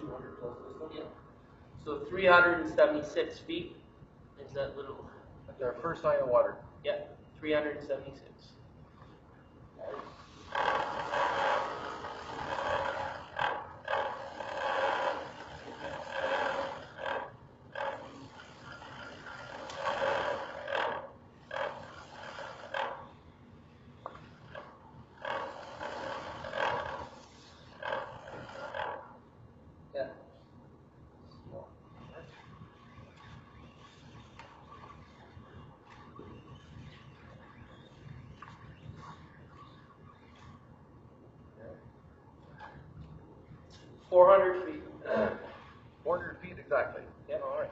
200 plus this one? Yeah. So 376 feet is that little. That's our first sign of water. Yeah, 376. Yeah. 400 feet. 400 feet exactly. Yep. All right.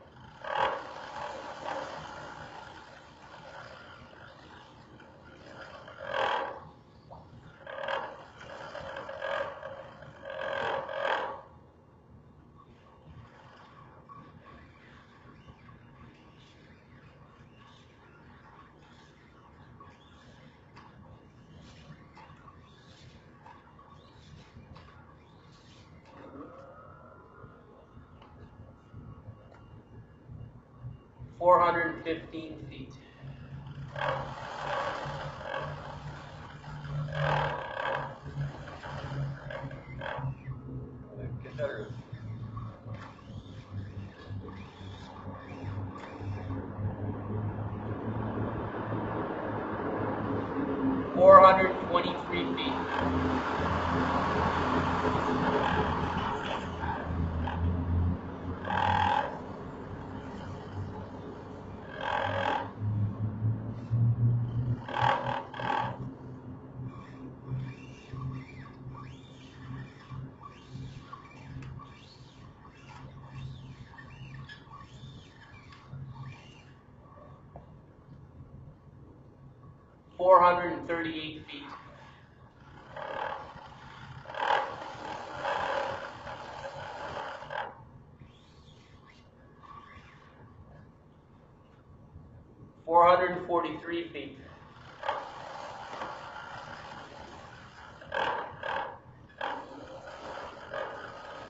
Feet. Get that or 423 feet. $438 feet. $443 feet.